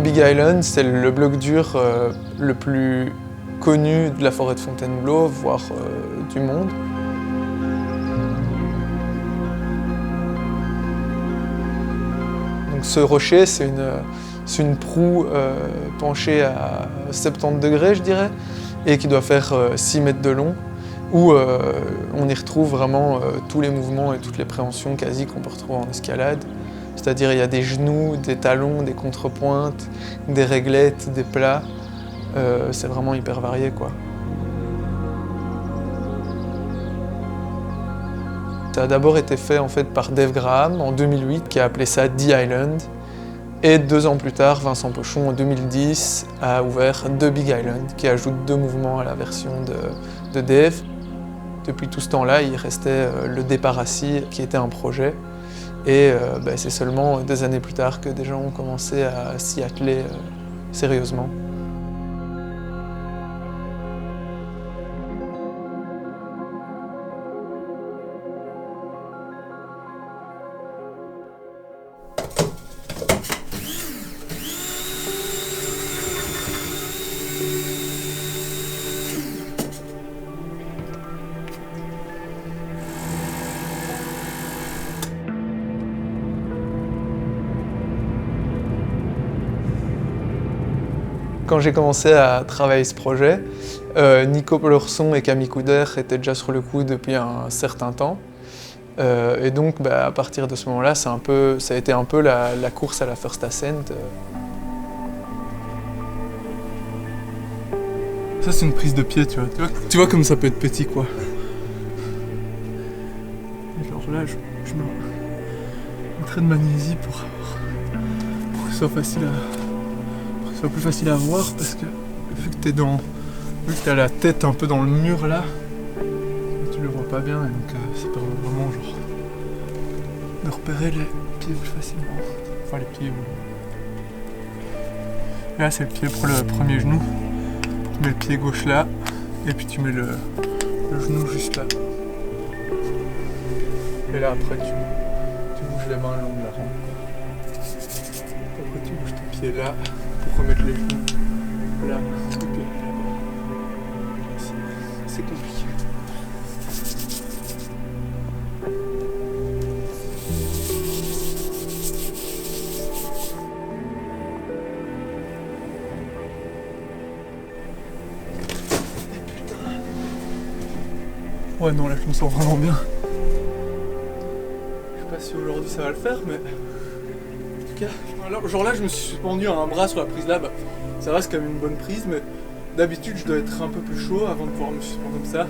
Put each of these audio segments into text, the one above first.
Big Island, c'est le bloc dur le plus connu de la forêt de Fontainebleau, voire du monde. Donc ce rocher, c'est une proue penchée à 70 degrés, je dirais, et qui doit faire 6 mètres de long, où on y retrouve vraiment tous les mouvements et toutes les préhensions quasi qu'on peut retrouver en escalade. C'est-à-dire il y a des genoux, des talons, des contrepointes, des réglettes, des plats. C'est vraiment hyper varié, quoi. Ça a d'abord été fait en fait par Dave Graham en 2008, qui a appelé ça The Island. Et 2 ans plus tard, Vincent Pochon en 2010 a ouvert The Big Island, qui ajoute 2 mouvements à la version de Dave. Depuis tout ce temps-là, il restait le départ assis, qui était un projet. Et c'est seulement des années plus tard que des gens ont commencé à s'y atteler sérieusement. Quand j'ai commencé à travailler ce projet, Nico Polorson et Camille Couder étaient déjà sur le coup depuis un certain temps. Et donc à partir de ce moment-là, ça a été un peu la course à la First Ascent. Ça c'est une prise de pied, tu vois comme ça peut être petit, quoi. Genre là, je mets un trait de magnésie pour que ce soit plus facile à voir, parce que vu que t'as la tête un peu dans le mur là, tu le vois pas bien, et donc ça permet vraiment genre de repérer les pieds plus facilement. Enfin les pieds. Et là c'est le pied pour le premier genou. Tu mets le pied gauche là, et puis tu mets le genou juste là. Et là après tu bouges les mains le long de la rampe. Après tu bouges ton pied là pour remettre les genoux là, et puis là-bas. C'est compliqué. Ouais, non, là je me sens vraiment bien. Je sais pas si aujourd'hui ça va le faire, mais en tout cas, alors, genre là je me suis suspendu à un bras sur la prise là, ça reste quand même une bonne prise, mais d'habitude je dois être un peu plus chaud avant de pouvoir me suspendre comme ça. Là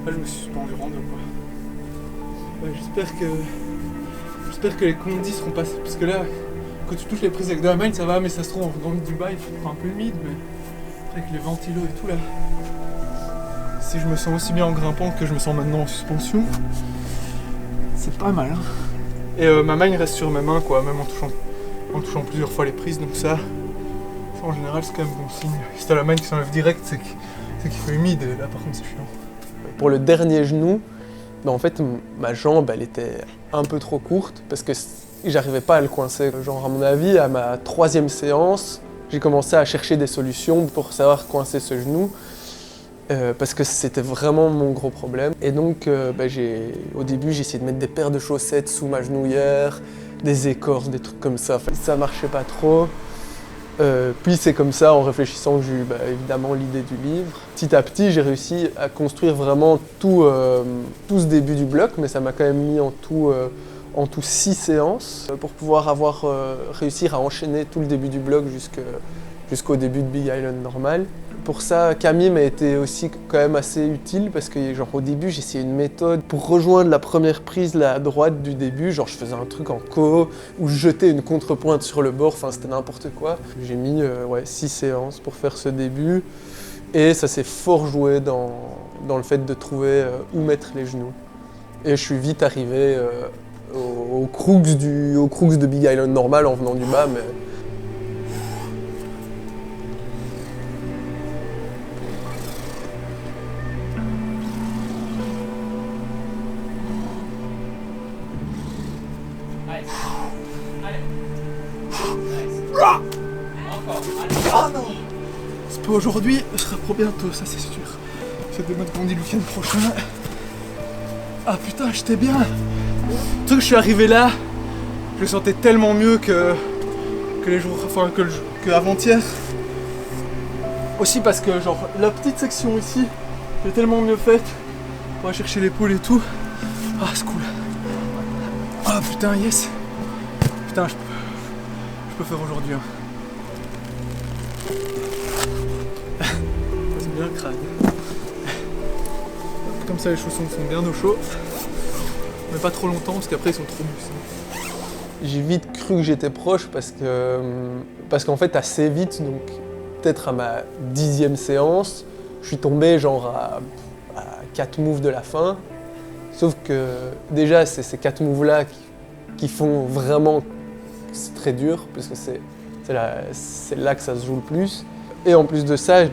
je me suis suspendu rando, quoi. Ouais, j'espère que les condis seront passés, parce que là, quand tu touches les prises avec de la main, ça va, mais ça se trouve dans le Dubaï, il faut un peu humide, mais avec les ventilos et tout là. Si je me sens aussi bien en grimpant que je me sens maintenant en suspension, c'est pas mal, hein. Et ma main reste sur mes mains, quoi, même en touchant plusieurs fois les prises, donc ça en général c'est quand même bon signe. Si t'as la main qui s'enlève direct, c'est qu'il fait humide, et là par contre c'est chiant. Pour le dernier genou, en fait ma jambe elle était un peu trop courte parce que j'arrivais pas à le coincer. Genre à mon avis, à ma 3e séance, j'ai commencé à chercher des solutions pour savoir coincer ce genou. Parce que c'était vraiment mon gros problème. Et donc au début j'ai essayé de mettre des paires de chaussettes sous ma genouillère, des écorces, des trucs comme ça. Ça marchait pas trop. Puis c'est comme ça, en réfléchissant, que j'ai eu évidemment l'idée du livre. Petit à petit, j'ai réussi à construire vraiment tout ce début du bloc, mais ça m'a quand même mis en tout 6 séances pour pouvoir réussir à enchaîner tout le début du bloc jusqu'au début de Big Island normal. Pour ça, Camille m'a été aussi quand même assez utile parce que genre, au début, j'ai essayé une méthode pour rejoindre la première prise là, à droite du début. Genre, je faisais un truc en co où je jetais une contrepointe sur le bord, enfin c'était n'importe quoi. J'ai mis 6 séances pour faire ce début et ça s'est fort joué dans le fait de trouver où mettre les genoux. Et je suis vite arrivé au crux de Big Island normal en venant du bas. Mais Ah non! C'est pas aujourd'hui, ce sera pour bientôt, ça c'est sûr. C'est demain qu'on dit le week-end prochain. Ah putain, j'étais bien! Le truc, je suis arrivé là, je le sentais tellement mieux que les jours, enfin que avant-hier. Aussi parce que genre la petite section ici, j'ai tellement mieux faite. On va chercher l'épaule et tout. Ah c'est cool. Ah putain yes. Putain je peux faire aujourd'hui. Hein. C'est bien le crâne. Comme ça les chaussons sont bien au chaud. Mais pas trop longtemps parce qu'après ils sont trop mous. J'ai vite cru que j'étais proche parce qu'en fait assez vite, donc peut-être à ma 10e séance, je suis tombé genre à 4 moves de la fin. Sauf que déjà c'est ces 4 moves là qui font vraiment que c'est très dur parce que c'est là que ça se joue le plus. Et en plus de ça,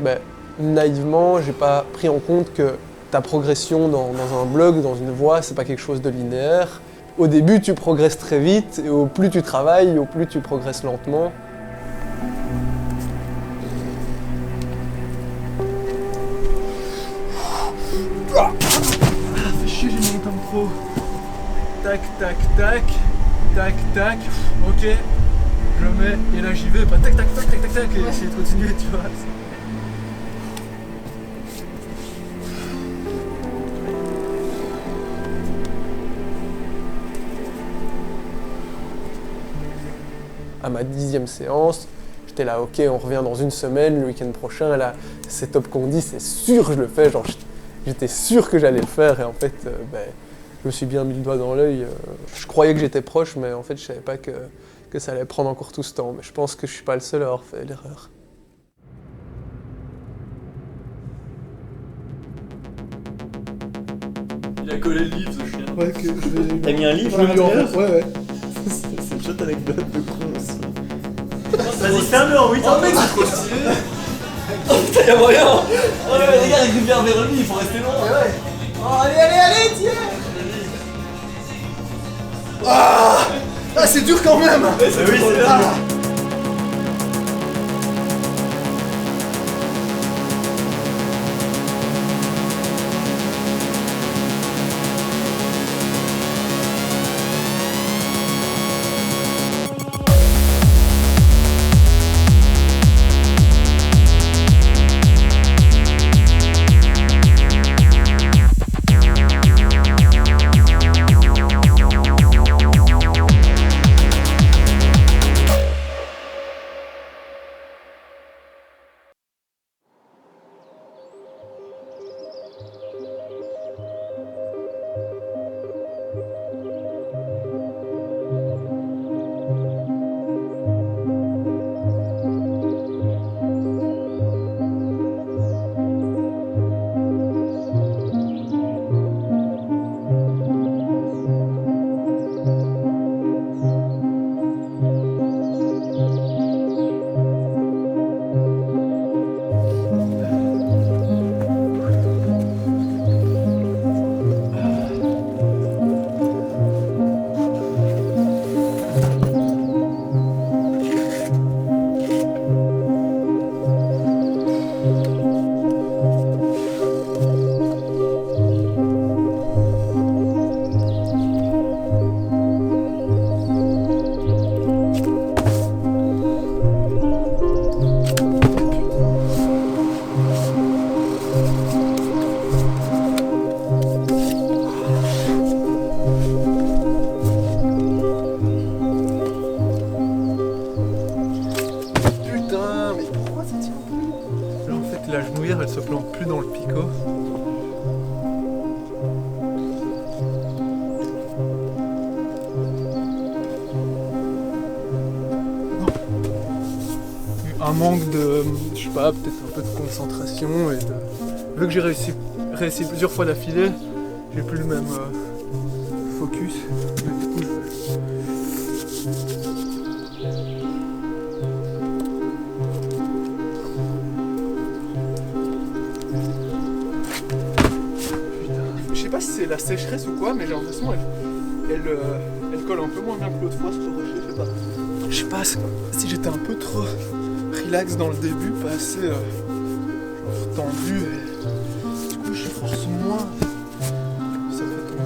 naïvement, j'ai pas pris en compte que ta progression dans un bloc, dans une voie, c'est pas quelque chose de linéaire. Au début, tu progresses très vite, et au plus tu travailles, au plus tu progresses lentement. Ah, fais chier, j'ai mis mon temps trop. Tac, tac, tac, tac, tac, ok. Je mets, et là j'y vais, pas tac, tac, tac, tac, tac, tac, et essayer de continuer, tu vois. À ma 10e séance, j'étais là, ok, on revient dans une semaine, le week-end prochain, là, c'est top qu'on dit, c'est sûr que je le fais, genre, j'étais sûr que j'allais le faire, et en fait, je me suis bien mis le doigt dans l'œil. Je croyais que j'étais proche, mais en fait, je savais pas que ça allait prendre encore tout ce temps, mais je pense que je suis pas le seul à avoir fait l'erreur. Il a collé le livre, ce chien. Ouais, que je vais... T'as mis un livre Je à vais lui en l'intérieur? faire, ouais. C'est une chouette anecdote de con aussi. Vas-y, ferme-le en 8 ans. Oh mec, c'est trop stylé. Oh putain, y'a moyen. Oh là, les gars, il vient vers lui, il faut rester loin. Oh, allez, tiens. Ah, c'est dur quand même. Oui, c'est bien. La genouillère, elle se plante plus dans le picot. Un manque de, je sais pas, peut-être un peu de concentration et de... Vu que j'ai réussi plusieurs fois d'affilée, j'ai plus le même focus. Mais du coup, je sais pas si c'est la sécheresse ou quoi, mais j'ai l'impression elle colle colle un peu moins bien que l'autre fois, ce rocher, je sais pas. Je sais pas si j'étais un peu trop relax dans le début, pas assez genre tendu, et du coup je force moins. Ça me fait tomber.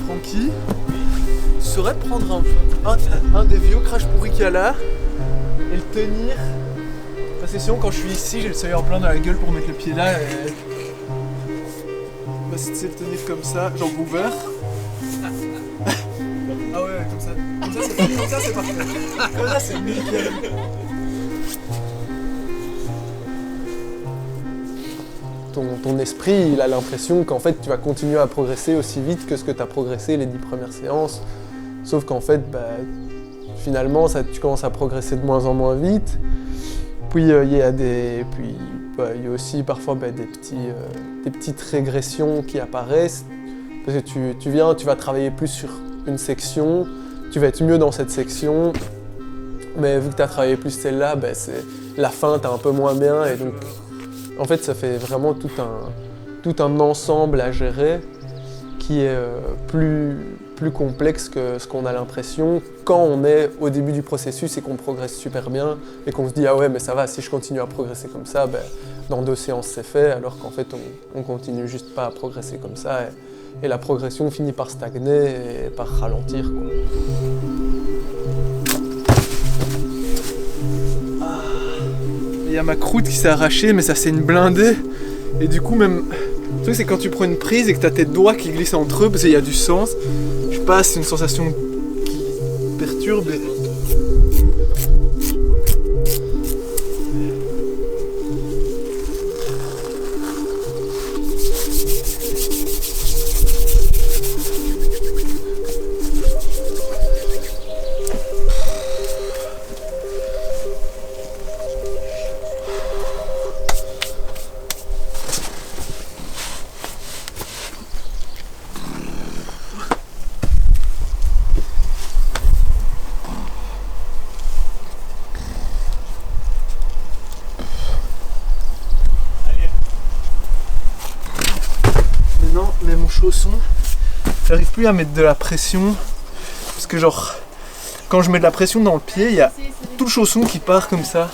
Francky, tu saurais prendre un des vieux crash pourri qu'il y a là et le tenir. Parce que sinon quand je suis ici j'ai le soleil en plein dans la gueule pour mettre le pied là et... Bah si tu sais le tenir comme ça, jambes ouvertes. Ah ouais, comme ça. Comme ça c'est parfait. Comme ça c'est nickel. Ton esprit, il a l'impression qu'en fait, tu vas continuer à progresser aussi vite que ce que tu as progressé les 10 premières séances. Sauf qu'en fait, finalement, tu commences à progresser de moins en moins vite. Puis il y a aussi parfois des petites régressions qui apparaissent. Parce que tu vas travailler plus sur une section, tu vas être mieux dans cette section. Mais vu que tu as travaillé plus celle-là, c'est la fin, tu es un peu moins bien. Et donc, en fait, ça fait vraiment tout un ensemble à gérer qui est plus complexe que ce qu'on a l'impression quand on est au début du processus et qu'on progresse super bien et qu'on se dit « Ah ouais, mais ça va, si je continue à progresser comme ça, dans 2 séances c'est fait », alors qu'en fait, on continue juste pas à progresser comme ça et la progression finit par stagner et par ralentir, quoi. Il y a ma croûte qui s'est arrachée, mais ça c'est une blindée. Et du coup, même. Le truc, c'est quand tu prends une prise et que t'as tes doigts qui glissent entre eux, parce qu'il y a du sens. Je sais pas, c'est une sensation qui perturbe. Mais mon chausson, j'arrive plus à mettre de la pression parce que genre quand je mets de la pression dans le pied, il y a tout le chausson qui part comme ça,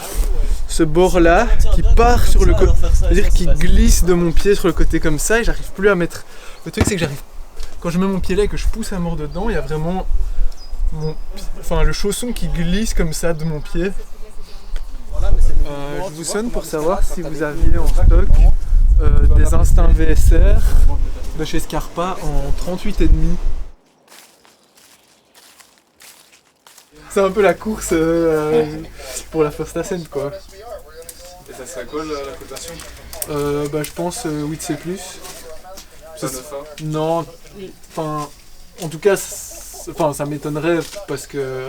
ce bord là qui part sur le côté, c'est-à-dire qui glisse de mon pied sur le côté comme ça et j'arrive plus à mettre. Le truc c'est que quand je mets mon pied là et que je pousse à mort dedans, il y a vraiment le chausson qui glisse comme ça de mon pied. Je vous sonne pour savoir si vous aviez en stock des instincts VSR de chez Scarpa en 38,5. C'est un peu la course pour la first ascent, quoi. Et ça serait quoi la cotation? Je pense 8C+. Pas 9A? Non, en tout cas, ça m'étonnerait parce que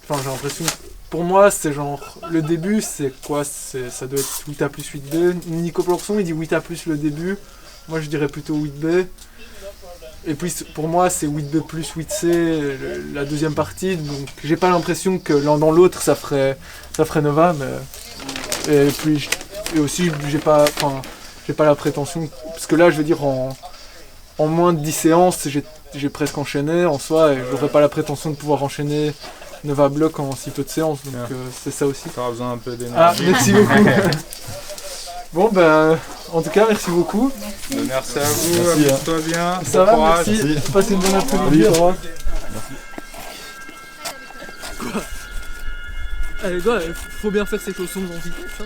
j'ai l'impression. Pour moi, c'est genre, le début, c'est quoi? Ça doit être 8A plus 8B. Nico Plorson, il dit 8A plus le début. Moi, je dirais plutôt 8B. Et puis, pour moi, c'est 8B plus 8C, la deuxième partie. Donc, j'ai pas l'impression que l'un dans l'autre, ça ferait Nova. Mais... Et aussi, j'ai pas la prétention. Parce que là, je veux dire, en moins de 10 séances, j'ai presque enchaîné en soi. Et j'aurais pas la prétention de pouvoir enchaîner Nova bloc en si peu de séances, donc c'est ça aussi. T'auras besoin un peu d'énergie. Ah, merci beaucoup. Bon, en tout cas, merci beaucoup. Merci à vous, amuse-toi bien. Ça va, merci. Passez une bonne après-midi. Au revoir. Quoi? Allez, gars, faut bien faire ses chaussons en vitesse. Hein.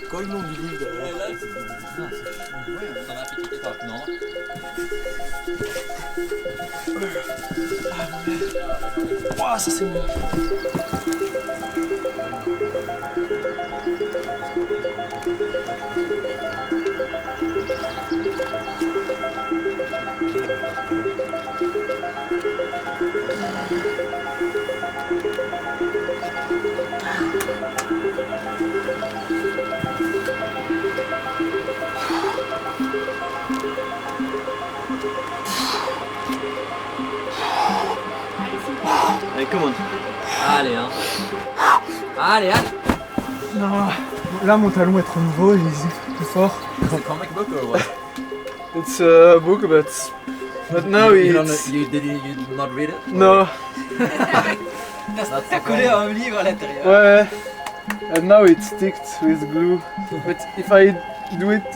Quoi le nom du livre? Ouah, ça c'est mieux. Allez, come on. Allez, hein. Allez, allez. Non, là mon talon est trop nouveau, il est plus fort. C'est un comic book or what? It's a book, but now you it's... you did not read it? No, T'as collé un livre à l'intérieur. ouais. And now it's sticked with glue. But if I do it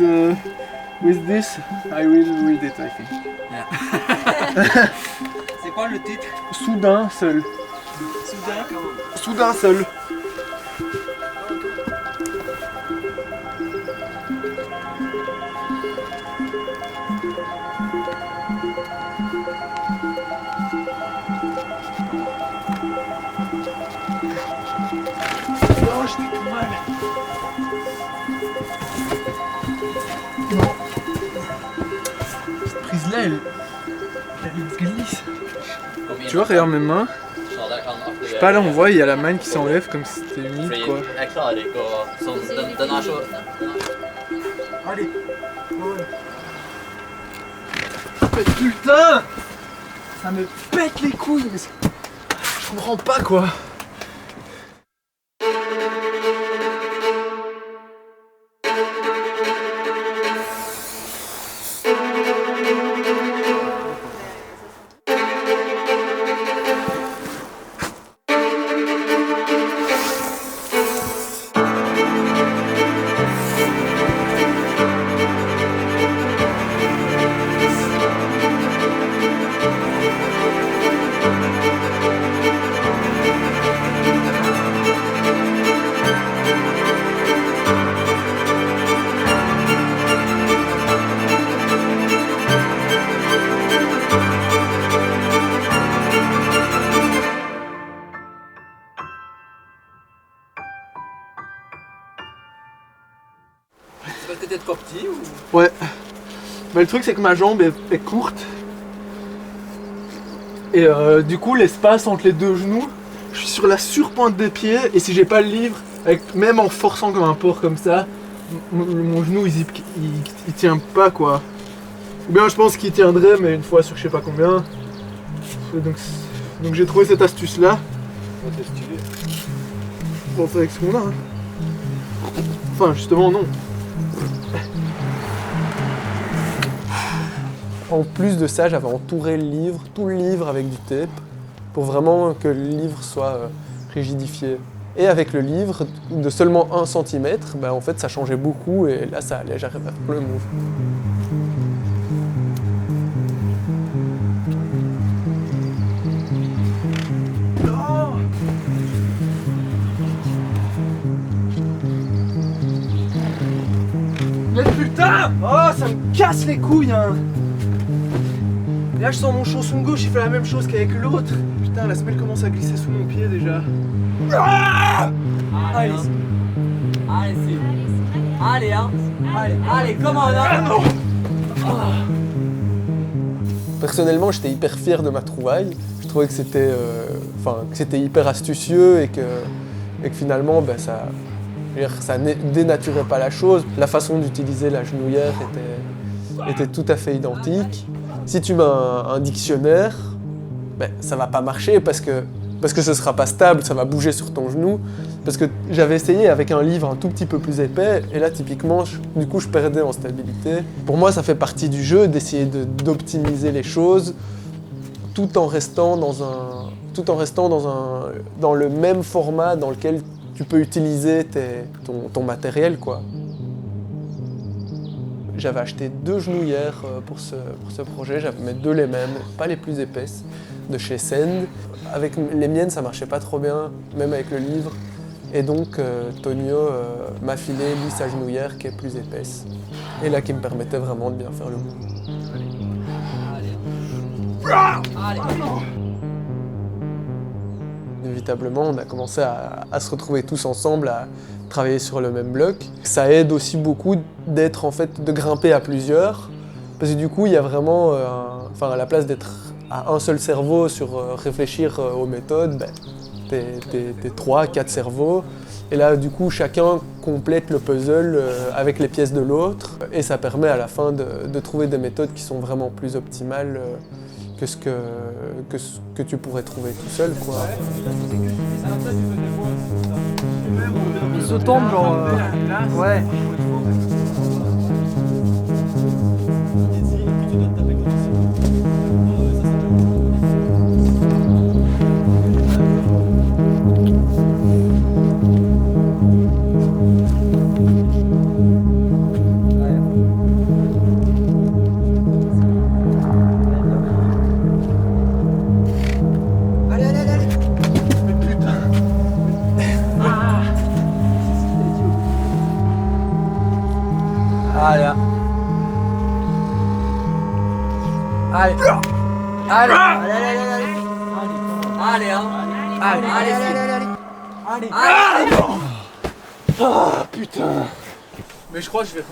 with this, I will read it, I think. C'est quoi le titre? Soudain seul. Soudain seul. Oh, j'étais tout mal. Non. Cette prise-là, elle glisse. Tu vois, regarde mes mains. Je sais pas, là on voit, il y a la main qui s'enlève comme si c'était humide quoi. Allez. Mais putain, ça me pète les couilles, mais je comprends pas quoi. C'est parce que t'es trop petit ou? Ouais. Mais le truc c'est que ma jambe est courte. Et du coup l'espace entre les deux genoux, je suis sur la surpointe des pieds et si j'ai pas le livre, même en forçant comme un porc comme ça, mon genou il tient pas quoi. Ou bien je pense qu'il tiendrait mais une fois sur je sais pas combien. Donc j'ai trouvé cette astuce là. C'est stylé. Bon c'est avec ce qu'on a. Hein. Enfin justement non. En plus de ça, j'avais entouré le livre, tout le livre avec du tape, pour vraiment que le livre soit rigidifié. Et avec le livre, de seulement 1 cm, bah en fait ça changeait beaucoup et là ça allait, j'arrivais à faire le move. Mais putain! Oh, ça me casse les couilles, hein! Et là, je sens mon chausson gauche, il fait la même chose qu'avec l'autre. Putain, la semelle commence à glisser sous mon pied déjà. Ah! Allez, hein. Allez, c'est... Allez, hein. Allez, comment on a? Ah non! Personnellement, j'étais hyper fier de ma trouvaille. Je trouvais que c'était que c'était hyper astucieux et que finalement, ben, ça dénaturait pas la chose. La façon d'utiliser la genouillère était tout à fait identique. Si tu mets un dictionnaire, ben, ça va pas marcher parce que ce sera pas stable, ça va bouger sur ton genou. Parce que j'avais essayé avec un livre un tout petit peu plus épais et là typiquement, du coup je perdais en stabilité. Pour moi ça fait partie du jeu d'essayer d'optimiser les choses tout en restant dans le même format dans lequel tu peux utiliser ton matériel quoi. J'avais acheté 2 genouillères pour ce projet, j'avais mis 2 les mêmes, pas les plus épaisses, de chez Send. Avec les miennes ça marchait pas trop bien, même avec le livre. Et donc Tonio m'a filé lui sa genouillère qui est plus épaisse. Et là qui me permettait vraiment de bien faire le coup. Allez. Allez. Inévitablement, on a commencé à se retrouver tous ensemble, à travailler sur le même bloc. Ça aide aussi beaucoup d'être en fait, de grimper à plusieurs, parce que du coup, il y a vraiment, à la place d'être à un seul cerveau sur réfléchir aux méthodes, ben, t'es 3, 4 cerveaux. Et là, du coup, chacun complète le puzzle avec les pièces de l'autre. Et ça permet à la fin de trouver des méthodes qui sont vraiment plus optimales que ce que tu pourrais trouver tout seul, quoi. Il se tombe, genre. Ouais. Allez. Allez. Allez. Allez, hein. Allez, allez. Allez. Ah putain. Mais je crois que je vais...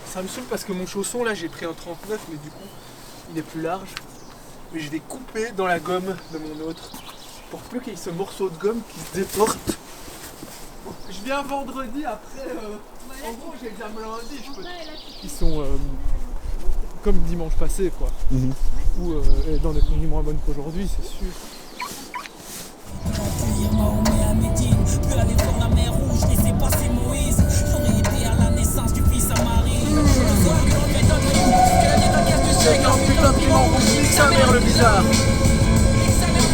Ça me saoule parce que mon chausson là j'ai pris un 39 mais du coup il est plus large. Mais je vais couper dans la gomme de mon autre pour plus qu'il y ait ce morceau de gomme qui se déporte. Je viens vendredi après... En gros j'ai examen lundi, je peux... Ils sont comme dimanche passé quoi. Ou dans des conditions moins bonnes qu'aujourd'hui c'est sûr. Puis aller voir la mer rouge, laisser passer Moïse. J'aurais été à la naissance du fils à Marie. C'est un putain de piment rouge, nique sa mère le bizarre. Nique sa mère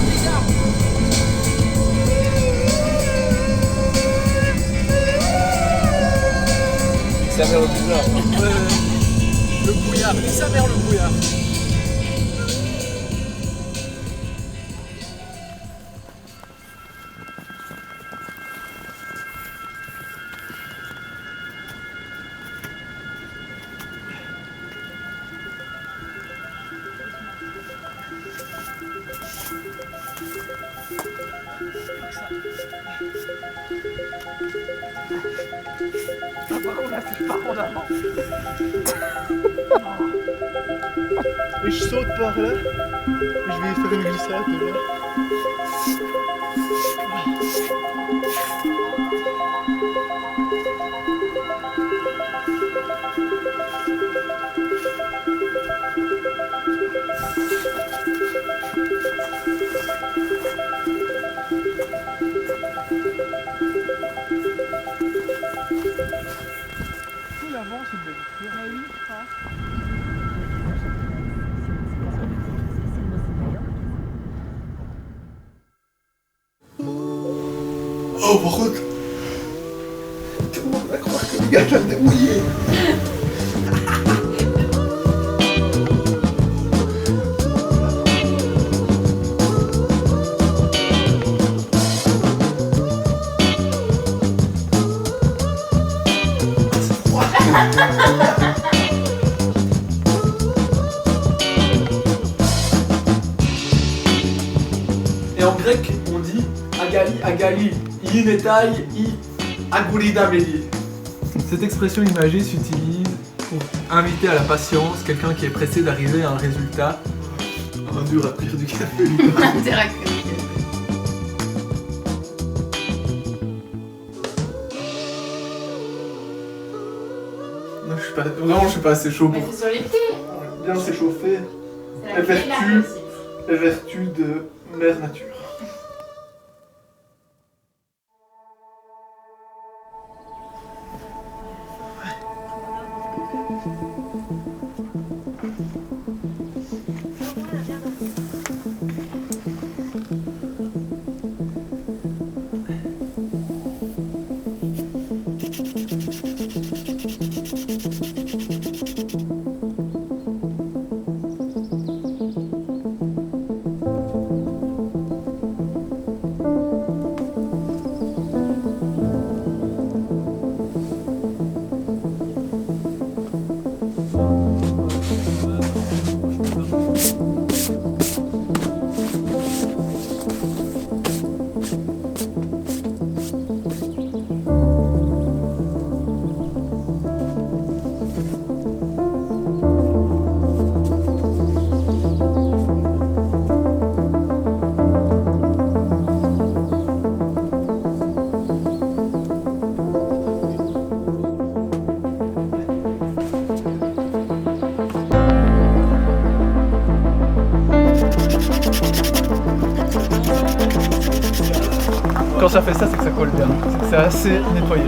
le bizarre. Le brouillard, nique sa mère le brouillard. Et je saute par là, et je vais faire une glissade, tu vois. Oh, par contre, tout le monde va croire que le gars vient de mouiller. Et en grec, on dit agali, agali, inetai, i agoulidameli. Cette expression imagée s'utilise pour inviter à la patience quelqu'un qui est pressé d'arriver à un résultat. Un dur à cuire du café. Non, vraiment, je suis pas assez chaud pour Mais c'est sur les pieds. bien s'échauffer. C'est la clé de la réussite. Les vertus de mère nature. quand ça fait ça, c'est que ça colle bien. C'est que c'est assez nettoyé.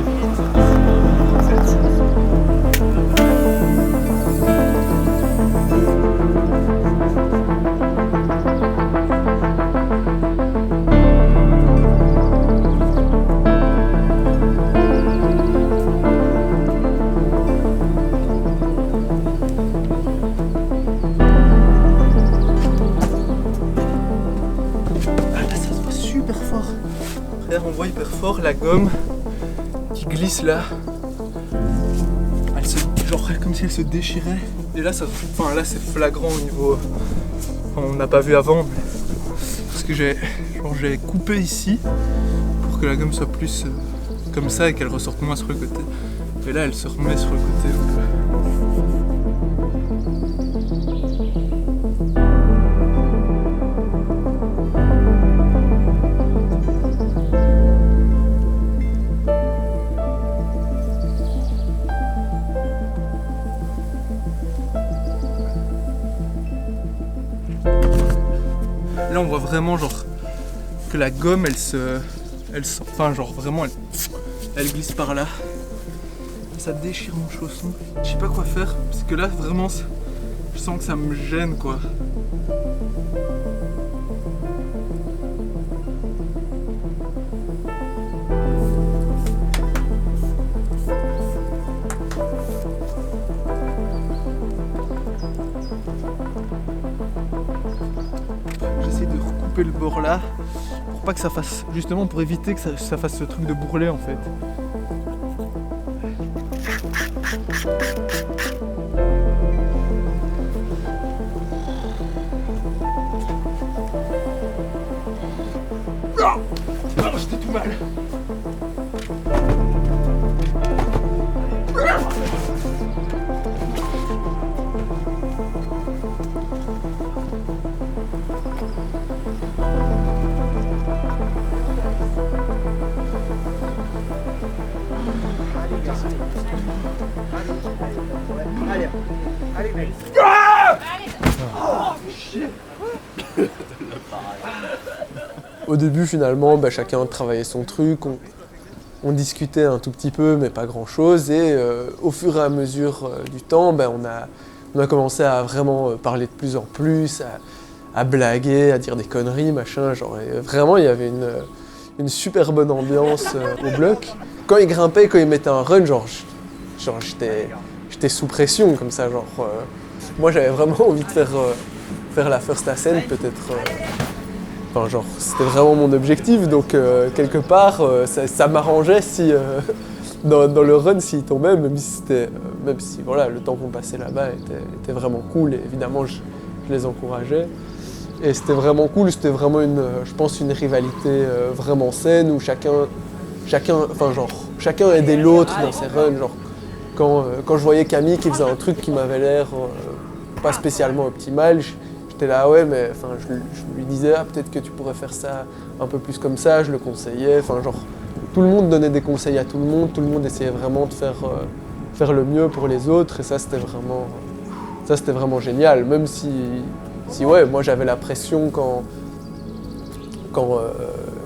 On voit hyper fort la gomme qui glisse là. Elle se, genre comme si elle se déchirait. Et là, enfin, là c'est flagrant au niveau. Enfin, on n'a pas vu avant, mais parce que j'ai coupé ici pour que la gomme soit plus comme ça et qu'elle ressorte moins sur le côté. Et là, elle se remet sur le côté. Là on voit vraiment genre que la gomme enfin genre vraiment elle glisse par là. Ça déchire mon chausson. Je sais pas quoi faire parce que là vraiment je sens que ça me gêne quoi. J'essaie de recouper le bord là pour pas que ça fasse, justement pour éviter que ça fasse ce truc de bourrelet en fait. Oh, j'étais tout mal. Au début, finalement, chacun travaillait son truc, on discutait un tout petit peu, mais pas grand-chose. Et au fur et à mesure du temps, on a commencé à vraiment parler de plus en plus, à blaguer, à dire des conneries, machin. Genre, et vraiment, il y avait une super bonne ambiance au bloc. Quand il grimpait, quand il mettait un run, j'étais sous pression, comme ça. Moi, j'avais vraiment envie de faire la first ascent, peut-être. C'était vraiment mon objectif, donc quelque part, ça m'arrangeait si, dans le run, s'il tombait, même si voilà, le temps qu'on passait là-bas était vraiment cool, et évidemment, je les encourageais. Et c'était vraiment cool, c'était vraiment je pense, une rivalité vraiment saine, où chacun aidait l'autre dans ses runs. Genre, quand je voyais Camille qui faisait un truc qui m'avait l'air pas spécialement optimal, j'étais là, ouais, mais je lui disais, peut-être que tu pourrais faire ça un peu plus comme ça, je le conseillais. Tout le monde donnait des conseils à tout le monde essayait vraiment de faire le mieux pour les autres, et ça c'était vraiment génial. Même si ouais, moi j'avais la pression quand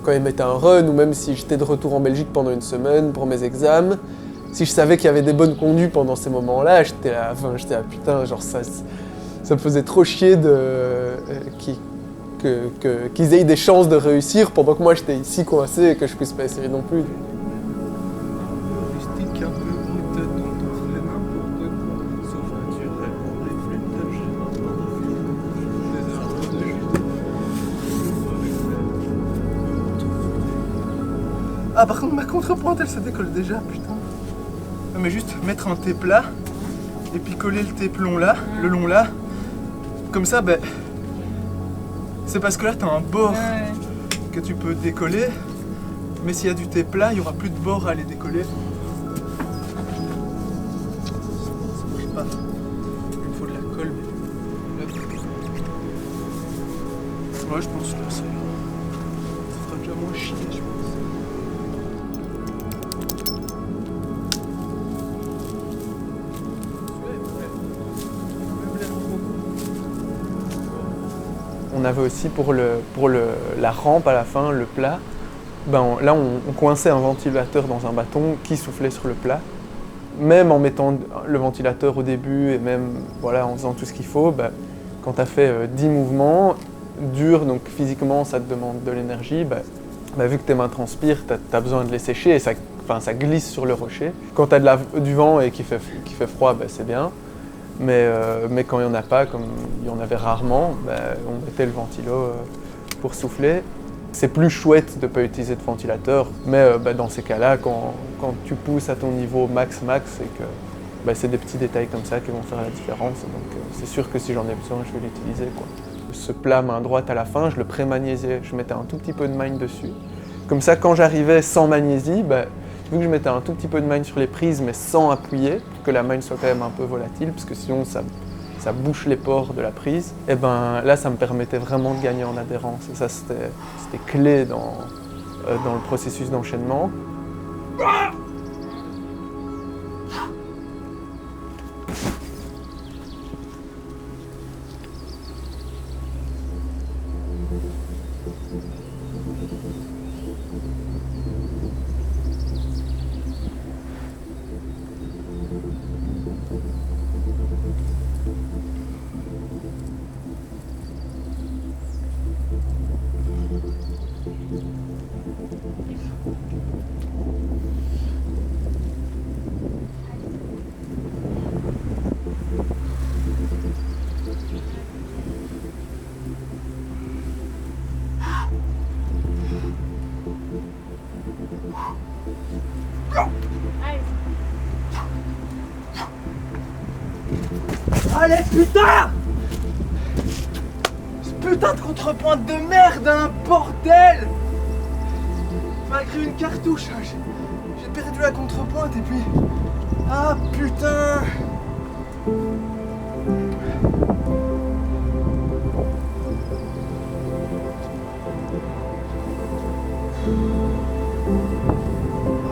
il mettait un run, ou même si j'étais de retour en Belgique pendant une semaine pour mes examens, si je savais qu'il y avait des bonnes conduites pendant ces moments-là, j'étais là, putain, genre ça me faisait trop chier qu'ils aient des chances de réussir pendant que moi j'étais ici coincé et que je puisse pas essayer non plus. Ah, par contre, ma contrepointe elle se décolle déjà, putain. Non, mais juste mettre un T plat et puis coller le T plomb là, le long là. Comme ça, c'est parce que là t'as un bord que tu peux décoller, mais s'il y a du T plat, il n'y aura plus de bord à aller décoller. Ça marche pas. Il me faut de la colle. Moi je pense que ça fera déjà moins chier, je pense. On avait aussi pour la rampe à la fin, le plat, Là, on coinçait un ventilateur dans un bâton qui soufflait sur le plat. Même en mettant le ventilateur au début et même voilà, en faisant tout ce qu'il faut, quand tu as fait 10 mouvements durs, donc physiquement ça te demande de l'énergie, vu que tes mains transpirent, tu as besoin de les sécher et ça glisse sur le rocher. Quand tu as du vent et qu'il fait froid, c'est bien. Mais quand il n'y en a pas, comme il y en avait rarement, on mettait le ventilo pour souffler. C'est plus chouette de ne pas utiliser de ventilateur, mais dans ces cas-là, quand tu pousses à ton niveau max, c'est que c'est des petits détails comme ça qui vont faire la différence. Donc c'est sûr que si j'en ai besoin, je vais l'utiliser, quoi. Ce plat main droite à la fin, je le pré-magnésiais, je mettais un tout petit peu de magne dessus. Comme ça, quand j'arrivais sans magnésie, vu que je mettais un tout petit peu de magne sur les prises, mais sans appuyer, pour que la magne soit quand même un peu volatile, parce que sinon ça bouche les pores de la prise, et là ça me permettait vraiment de gagner en adhérence. Et ça c'était clé dans le processus d'enchaînement. Allez, putain! Ce putain de contrepointe de merde, hein, bordel! Malgré une cartouche, hein, j'ai perdu la contrepointe et puis... Ah, putain!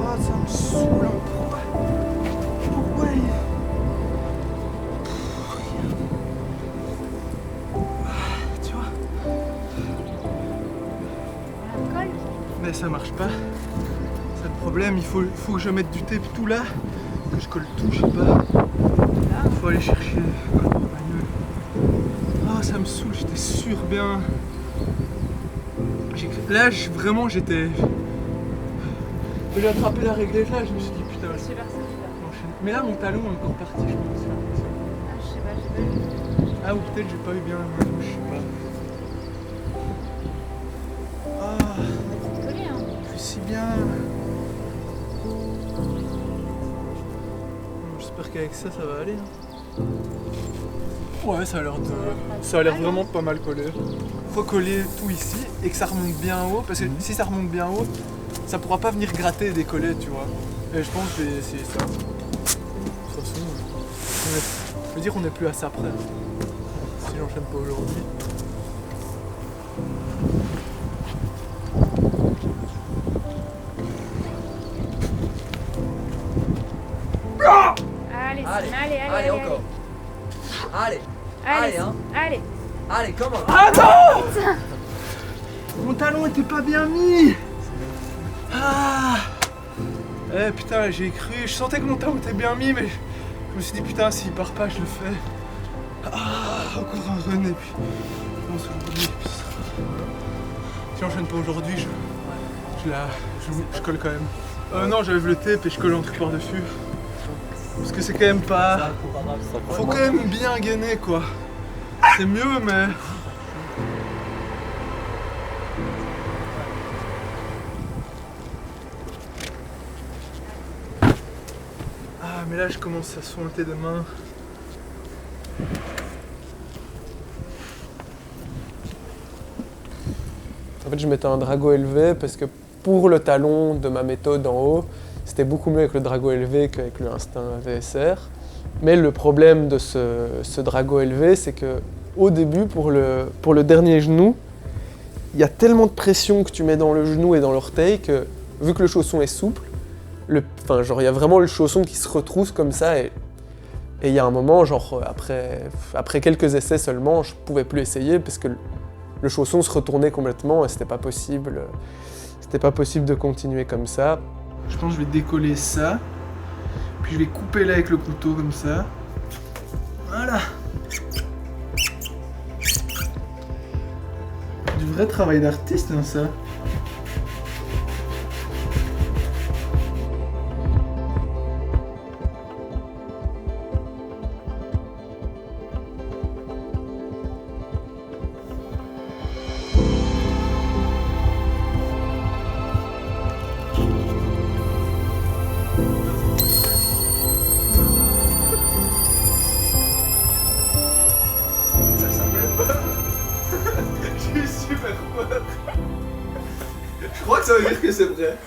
Ah, ça me saoule, hein. Pourquoi tu vois? Mais ça marche pas. C'est le problème, il faut que je mette du tape tout là, que je colle tout, je sais pas. Il faut aller chercher. Ah, ça me saoule, j'étais sûr bien. Là, vraiment, j'étais. J'ai attrapé la réglette là, je me suis dit putain. Mais là, mon talon est encore parti, je pense. Ah, je sais pas, j'ai pas vu. Ah, ou peut-être j'ai pas eu bien la main, je sais pas. Ah, Collé, hein. je suis si bien. J'espère qu'avec ça, ça va aller. Hein. Ouais, ça a l'air vraiment pas mal collé. Faut coller tout ici et que ça remonte bien haut, parce que si ça remonte bien haut, ça pourra pas venir gratter et décoller, tu vois. Et je pense que je vais essayer ça. De toute façon, je veux dire, on n'est plus à ça près. Si j'enchaîne pas aujourd'hui. Allez, encore. Allez, hein. Allez. Allez, comment? Ah non! Mon talon était pas bien mis. Ah. Eh putain, j'ai cru, je sentais que mon talon était bien mis, mais je me suis dit putain, s'il part pas, je le fais. Ah, encore un run et puis je pense aujourd'hui. Si j'enchaîne pas aujourd'hui, je colle quand même. Non, j'avais le tape et je colle un truc par-dessus. Parce que c'est quand même pas. Faut quand même bien gainer quoi. C'est mieux, mais. Ah, mais là je commence à sointer des mains. En fait, je mettais un drago élevé parce que pour le talon de ma méthode en haut, c'était beaucoup mieux avec le drago élevé qu'avec le instinct VSR. Mais le problème de ce drago élevé, c'est que au début, pour le dernier genou, il y a tellement de pression que tu mets dans le genou et dans l'orteil que, vu que le chausson est souple, il y a vraiment le chausson qui se retrousse comme ça. Et il y a un moment, après quelques essais seulement, je pouvais plus essayer parce que le chausson se retournait complètement et c'était pas possible de continuer comme ça. Je pense que je vais décoller ça, puis je vais couper là avec le couteau comme ça. Voilà. Du vrai travail d'artiste, hein, ça. J'ai eu super peur. Je crois que ça veut dire que c'est vrai.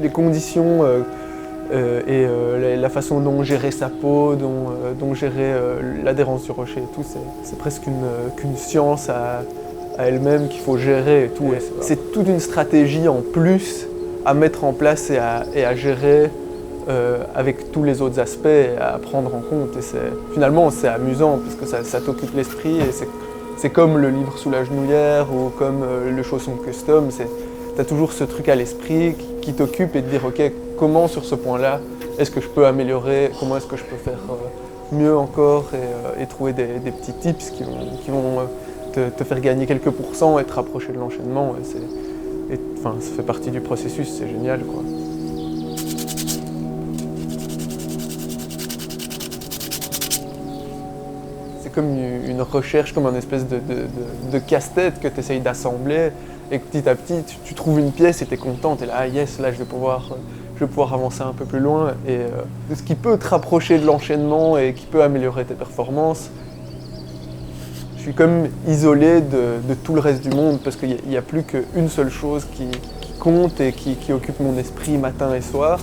Les conditions et la façon dont gérer sa peau, dont gérer l'adhérence du rocher et tout, c'est presque qu'une science à elle-même qu'il faut gérer et tout. C'est toute une stratégie en plus à mettre en place et à gérer avec tous les autres aspects et à prendre en compte. Et finalement, c'est amusant parce que ça t'occupe l'esprit et c'est comme le livre sous la genouillère ou comme le chausson custom. Tu as toujours ce truc à l'esprit qui t'occupe et te dire ok, comment sur ce point-là est-ce que je peux améliorer, comment est-ce que je peux faire mieux encore et trouver des petits tips qui vont te faire gagner quelques pourcents et te rapprocher de l'enchaînement. Ça fait partie du processus, c'est génial, quoi. C'est comme une recherche, comme un espèce de casse-tête que tu essayes d'assembler et que petit à petit tu trouves une pièce et tu es content, tu es là, ah yes, là je vais pouvoir avancer un peu plus loin. Et ce qui peut te rapprocher de l'enchaînement et qui peut améliorer tes performances, je suis comme isolé de tout le reste du monde parce qu'il n'y a plus qu'une seule chose qui compte et qui occupe mon esprit matin et soir.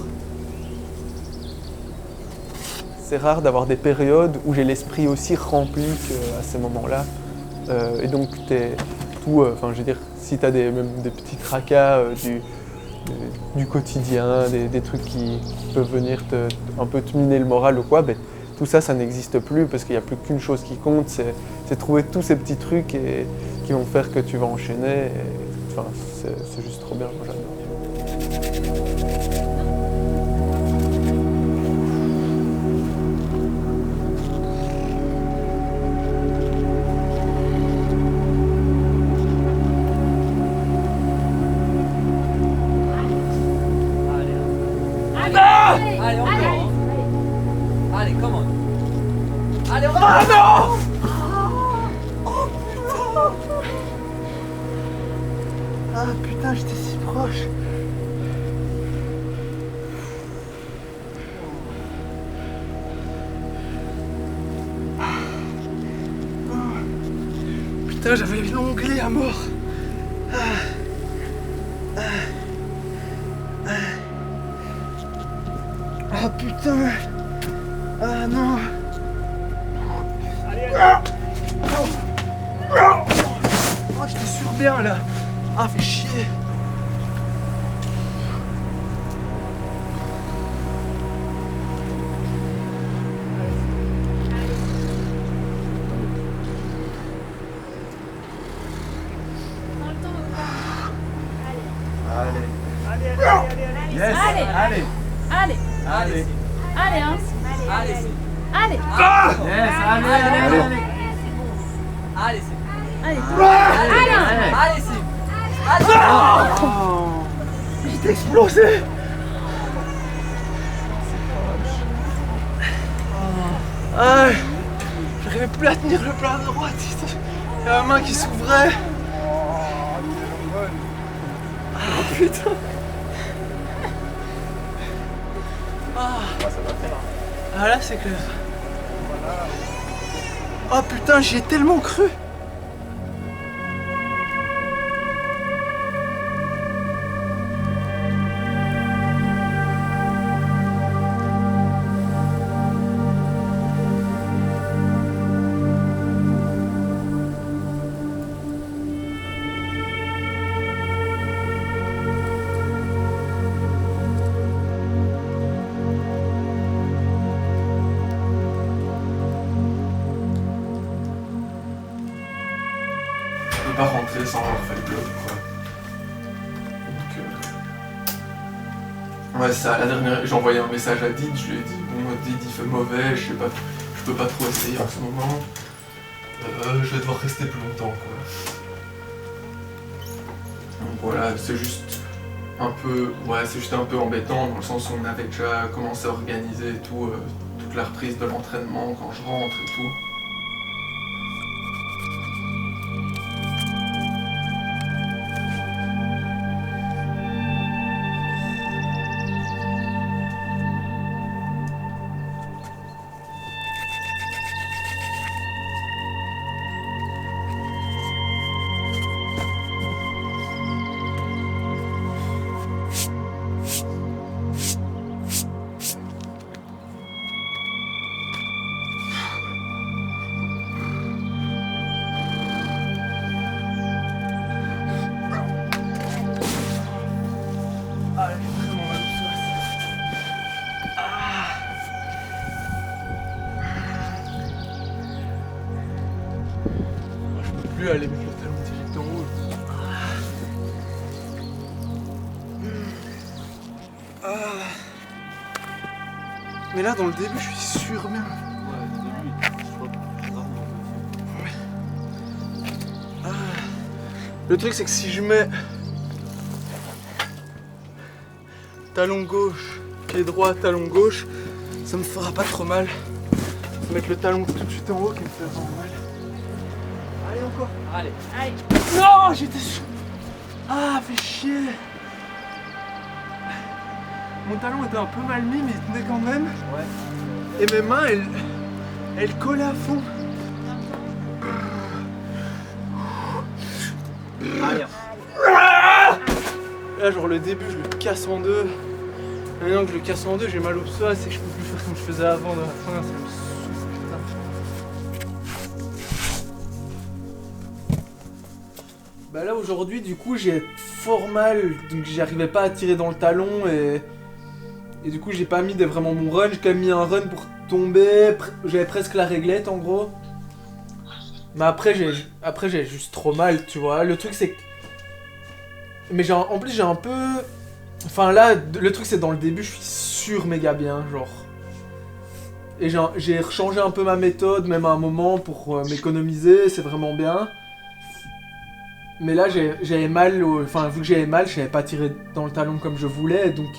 C'est rare d'avoir des périodes où j'ai l'esprit aussi rempli qu'à ces moments-là. Et donc je veux dire, si tu as même des petits tracas du quotidien, des trucs qui peuvent venir un peu te miner le moral ou quoi, tout ça, ça n'existe plus parce qu'il n'y a plus qu'une chose qui compte, c'est trouver tous ces petits trucs qui vont faire que tu vas enchaîner. C'est juste trop bien, moi j'adore. Allez, encore. Allez, come on. Allez, encore. Ah non! Ah putain, j'étais si proche. Putain, j'avais l'onglet à mort. Ah putain. Ah non. Oh, j'étais sûr bien là. Ah, fais chier. Yes. Allez. Allez. Allez. Allez, hein. Allez. Allez. Ah! Yes, allez. Allez, Allez. allez, J'étais explosé. Ah, j'arrivais plus à tenir le plat à droite. Il y a ma main qui s'ouvrait. Ah putain. Ah là c'est clair. Oh putain, j'y ai tellement cru. rentré sans avoir fait le bloc, quoi. Donc, ouais, ça, la dernière, j'ai envoyé un message à Did, je lui ai dit, bon, Did, il fait mauvais, je peux pas trop essayer en ce moment. Je vais devoir rester plus longtemps, quoi. Donc voilà, c'est juste un peu, c'est juste un peu embêtant dans le sens où on avait déjà commencé à organiser et tout, toute la reprise de l'entraînement quand je rentre et tout. Plus aller mettre le talon direct en haut. Mais là, dans le début, je suis sûr bien. Le truc, c'est que si je mets talon gauche, pied droit, talon gauche, ça me fera pas trop mal. Faut mettre le talon tout de suite en haut qui me fait vraiment mal. Allez, encore. Allez. Allez. Non, j'étais sûr. Ah, fait chier. Mon talon était un peu mal mis, mais il tenait quand même. Ouais. Et mes mains, elles collaient à fond. Allez. Là, genre le début, je le casse en deux. Maintenant que je le casse en deux, j'ai mal au psoas et que je peux plus faire comme je faisais avant dans la fin. Ça me saoule, putain. Bah là, aujourd'hui, du coup, j'ai fort mal. Donc, j'arrivais pas à tirer dans le talon et du coup, j'ai pas mis vraiment mon run. J'ai quand même mis un run pour tomber. J'avais presque la réglette en gros. Mais après, j'ai juste trop mal, tu vois. Le truc, c'est que. Mais en plus, j'ai un peu. Enfin là, le truc c'est dans le début, je suis sûr méga bien, genre. Et j'ai changé un peu ma méthode, même à un moment, pour m'économiser, c'est vraiment bien. Mais là, j'avais mal, enfin vu que j'avais mal, je savais pas tirer dans le talon comme je voulais, donc...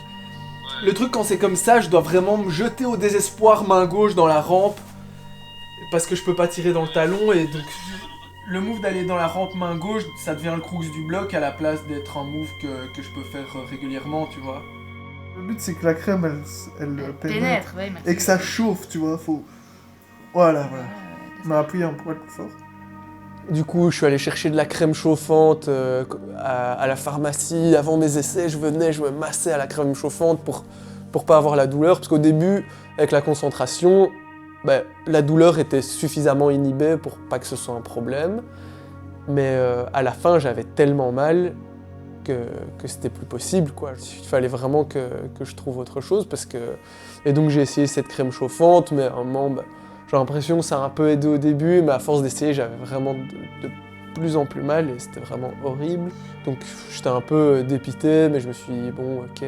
Le truc quand c'est comme ça, je dois vraiment me jeter au désespoir main gauche dans la rampe, parce que je peux pas tirer dans le talon, et donc... Le move d'aller dans la rampe main gauche, ça devient le crux du bloc à la place d'être un move que je peux faire régulièrement, tu vois. Le but c'est que la crème elle pénètre Ouais, et que ça chauffe, tu vois, faut... Voilà. On m'a appuyé un poil plus fort. Du coup, je suis allé chercher de la crème chauffante à la pharmacie. Avant mes essais, je me massais à la crème chauffante pour pas avoir la douleur. Parce qu'au début, avec la concentration, la douleur était suffisamment inhibée pour pas que ce soit un problème. Mais à la fin, j'avais tellement mal que c'était plus possible, quoi. Il fallait vraiment que je trouve autre chose. Et donc j'ai essayé cette crème chauffante, mais à un moment, j'ai l'impression que ça a un peu aidé au début, mais à force d'essayer, j'avais vraiment de plus en plus mal et c'était vraiment horrible. Donc j'étais un peu dépité, mais je me suis dit, bon, ok,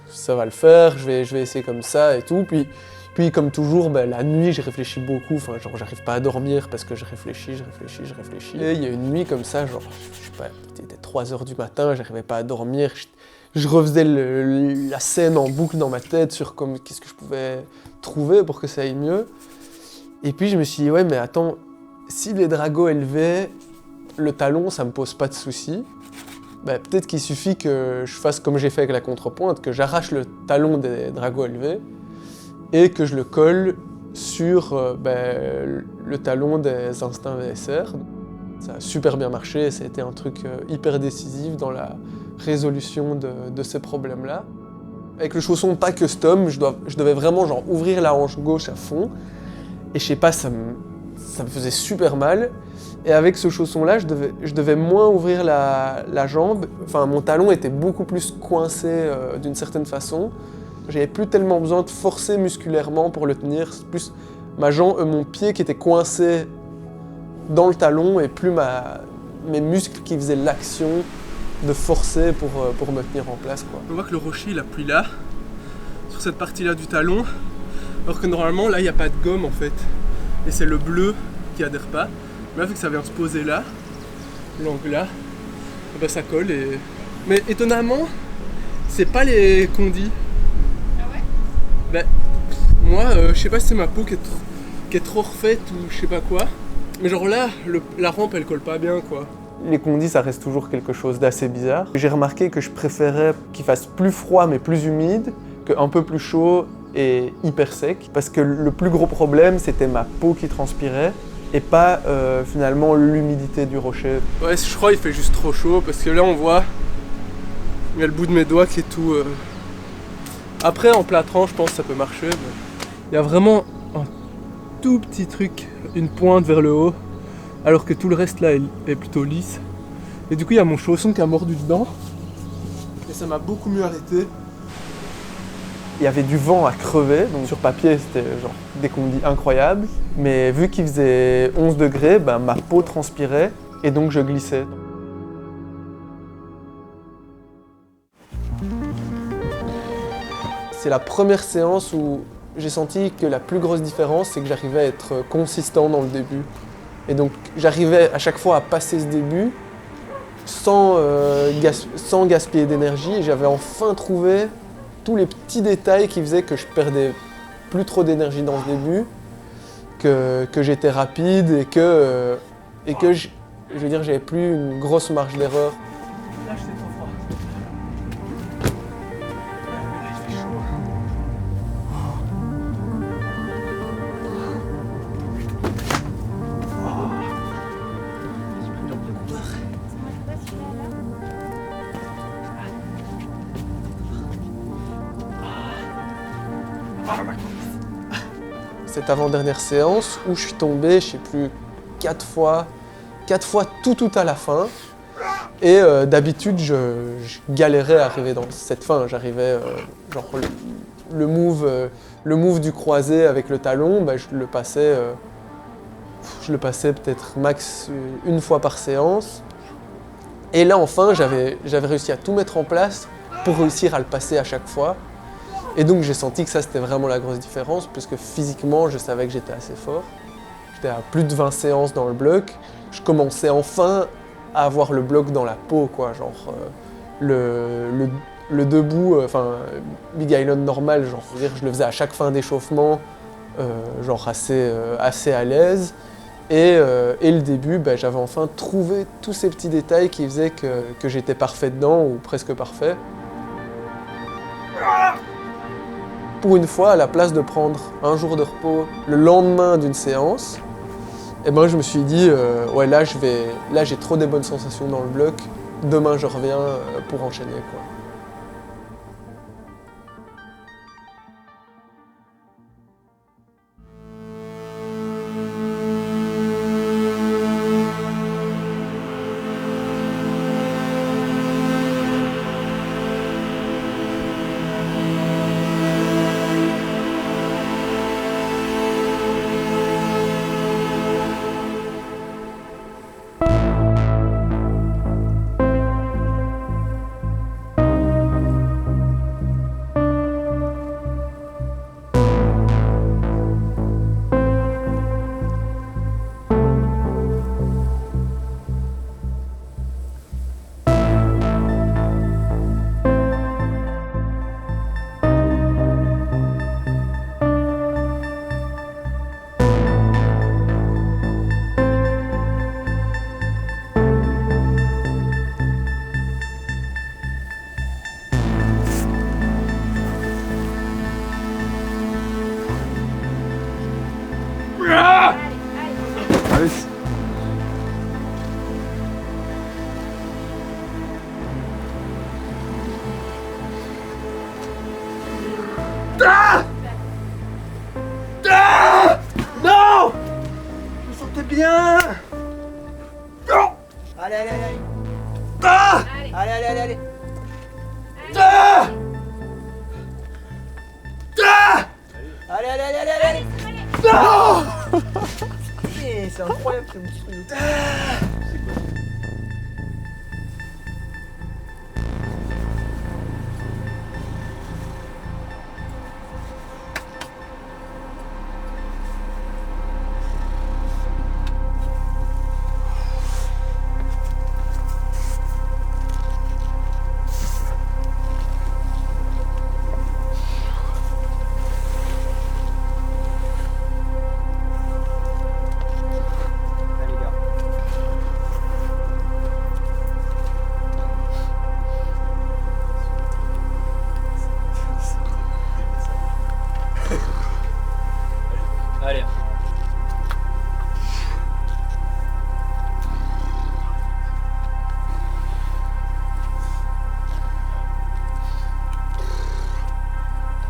ça va le faire, je vais essayer comme ça et tout. Puis comme toujours, la nuit, j'ai réfléchi beaucoup, enfin genre j'arrive pas à dormir parce que je réfléchis. Et il y a une nuit comme ça, genre, je sais pas, il était 3h du matin, j'arrivais pas à dormir. Je refaisais la scène en boucle dans ma tête sur qu'est-ce que je pouvais trouver pour que ça aille mieux. Et puis je me suis dit, ouais mais attends, si les dragos élevés, le talon ça me pose pas de soucis, peut-être qu'il suffit que je fasse comme j'ai fait avec la contrepointe, que j'arrache le talon des dragos élevés et que je le colle sur le talon des instincts VSR. Ça a super bien marché, ça a été un truc hyper décisif dans la résolution de ces problèmes-là. Avec le chausson pas custom, je devais vraiment genre ouvrir la hanche gauche à fond. Et je sais pas, ça me faisait super mal. Et avec ce chausson-là, je devais moins ouvrir la jambe. Enfin, mon talon était beaucoup plus coincé d'une certaine façon. J'avais plus tellement besoin de forcer musculairement pour le tenir. C'est plus mon pied qui était coincé dans le talon et plus mes muscles qui faisaient l'action de forcer pour me tenir en place, quoi. On voit que le rocher il appuie là, sur cette partie-là du talon, alors que normalement là il n'y a pas de gomme en fait. Et c'est le bleu qui adhère pas. Mais là vu que ça vient se poser là, l'angle là, et ben ça colle et... Mais étonnamment, c'est pas les condis. Ah ouais? Ben, moi je sais pas si c'est ma peau qui est trop refaite ou je sais pas quoi. Mais genre là, la rampe elle colle pas bien quoi. Les condis, ça reste toujours quelque chose d'assez bizarre. J'ai remarqué que je préférais qu'il fasse plus froid mais plus humide qu'un peu plus chaud et hyper sec. Parce que le plus gros problème, c'était ma peau qui transpirait et pas finalement l'humidité du rocher. Ouais, je crois qu'il fait juste trop chaud parce que là on voit, il y a le bout de mes doigts qui est tout... Après en plâtrant, je pense que ça peut marcher. Mais... Il y a vraiment un tout petit truc, une pointe vers le haut, alors que tout le reste là est plutôt lisse. Et du coup il y a mon chausson qui a mordu dedans et ça m'a beaucoup mieux arrêté. Il y avait du vent à crever, donc sur papier c'était genre des condis incroyables. Mais vu qu'il faisait 11 degrés, ben, ma peau transpirait et donc je glissais. C'est la première séance où j'ai senti que la plus grosse différence, c'est que j'arrivais à être consistant dans le début. Et donc j'arrivais à chaque fois à passer ce début sans gaspiller d'énergie. Et j'avais enfin trouvé tous les petits détails qui faisaient que je perdais plus trop d'énergie dans ce début, que j'étais rapide et que je veux dire, j'avais plus une grosse marge d'erreur. Là j'étais trop froid. Là il fait chaud. Cette avant-dernière séance où je suis tombé, je sais plus, 4 fois tout à la fin. Et d'habitude, je galérais à arriver dans cette fin. J'arrivais, genre le move du croisé avec le talon, bah, je le passais peut-être max une fois par séance. Et là, enfin, j'avais réussi à tout mettre en place pour réussir à le passer à chaque fois. Et donc j'ai senti que ça c'était vraiment la grosse différence, puisque physiquement je savais que j'étais assez fort. J'étais à plus de 20 séances dans le bloc. Je commençais enfin à avoir le bloc dans la peau, quoi. Genre le debout, enfin Big Island normal, genre je le faisais à chaque fin d'échauffement, genre assez à l'aise. Et le début, bah, j'avais enfin trouvé tous ces petits détails qui faisaient que j'étais parfait dedans, ou presque parfait. Pour une fois, à la place de prendre un jour de repos le lendemain d'une séance, eh ben, je me suis dit, ouais, là j'ai trop des bonnes sensations dans le bloc, demain je reviens pour enchaîner, quoi. Non! Je me sentais bien! Non! Allez, allez, allez. Ah! Allez, allez, allez, allez. Ah! Ah! Allez, allez, allez, allez, allez. Non! C'est incroyable ce truc.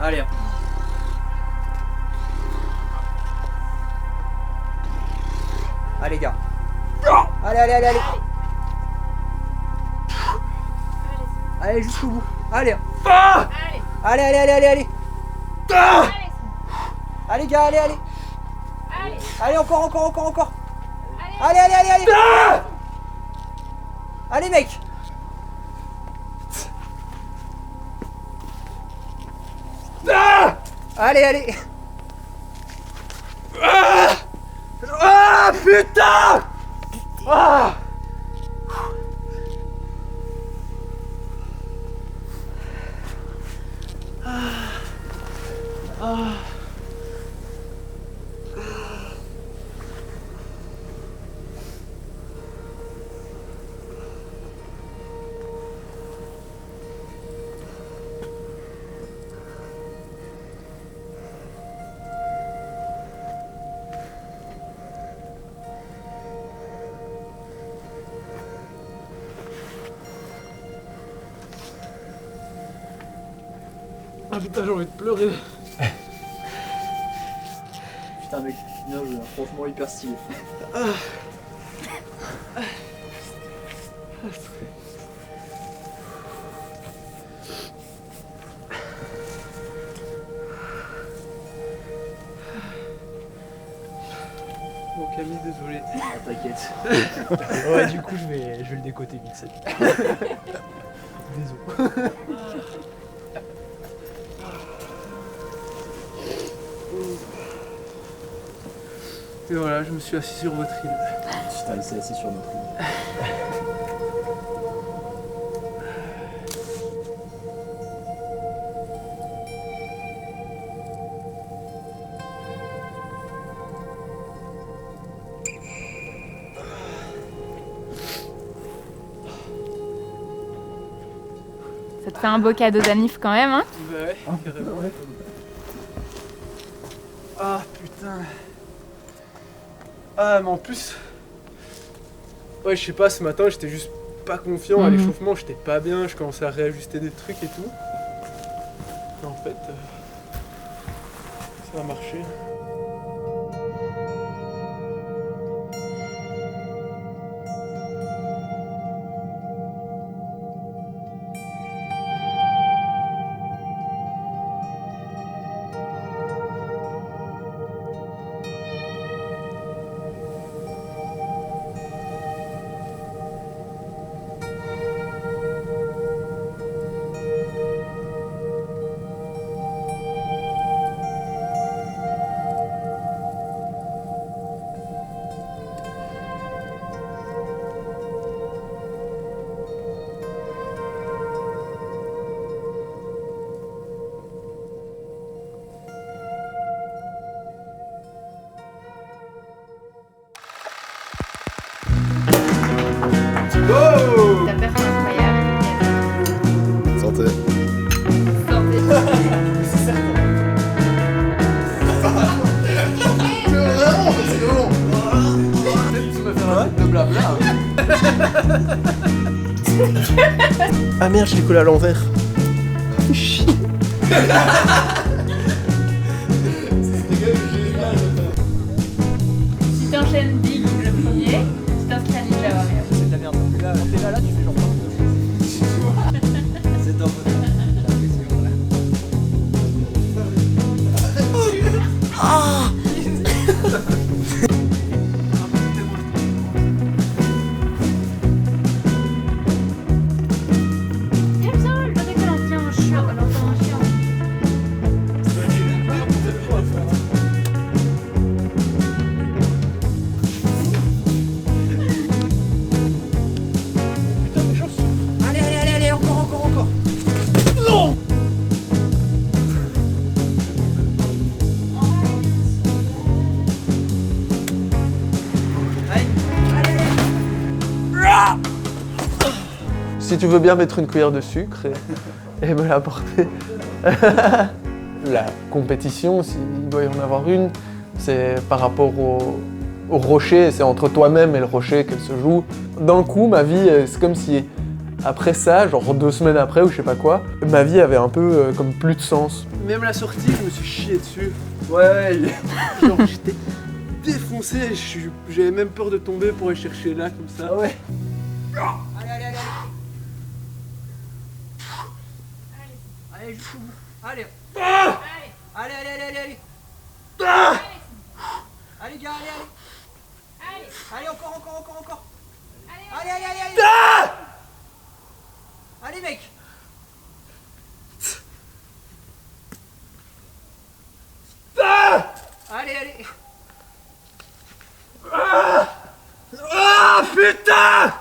Allez. Allez, gars. Allez, allez, allez, allez. Allez, jusqu'au bout. Allez. Allez, allez, allez, allez, allez. Allez, gars, allez, allez. Allez, encore, encore, encore, encore. Allez, allez, allez, allez. Allez, mec. Allez, allez. Ah, putain. Ah. Ah putain, j'ai envie de pleurer. Putain, mec, bien joué, hein. Franchement hyper stylé. Bon Camille, désolé. Ah, t'inquiète. Ouais, du coup, je vais le décoter vite fait. Désolé. Et voilà, je me suis assis sur votre île. Putain, il s'est assis sur notre île. Ça te fait un beau cadeau d'anniv quand même, hein? Bah ouais, carrément. Ah putain. Ah mais en plus... Ouais, je sais pas, ce matin j'étais juste pas confiant à l'échauffement, j'étais pas bien, je commençais à réajuster des trucs et tout. Et en fait... ça a marché. Ta perte incroyable. Santé. Santé. C'est certain. C'est bon. Peut-être tu me faire un truc de blabla. Ah merde, je l'ai collé à l'envers. Tu t'enchaînes Big le premier, tu t'inscris à Ninja Warrior. C'est de la merde. Là, quand t'es là, tu fais genre. C'est top. Viens, viens, le décolle en tient en chiant, l'entend en chiant. Allez, allez, allez, allez, encore, encore, encore. Non. Allez, allez, allez. Si tu veux bien mettre une cuillère de sucre et me l'apporter. La compétition, s'il doit y en avoir une, c'est par rapport au rocher, c'est entre toi-même et le rocher qu'elle se joue. D'un coup, ma vie, c'est comme si Après ça, genre 2 semaines après ou je sais pas quoi, ma vie avait un peu comme plus de sens. Même la sortie, je me suis chié dessus. Ouais, genre j'étais défoncé, j'avais même peur de tomber pour aller chercher là comme ça. Ah ouais. Allez, allez, allez, allez. Allez, jusqu'au bout. Allez. Allez, allez, allez, allez, allez. Allez, gars, allez, allez. Allez, encore, encore, encore, encore. Allez, allez, allez, allez. Allez, mec. Allez, allez. Ah putain.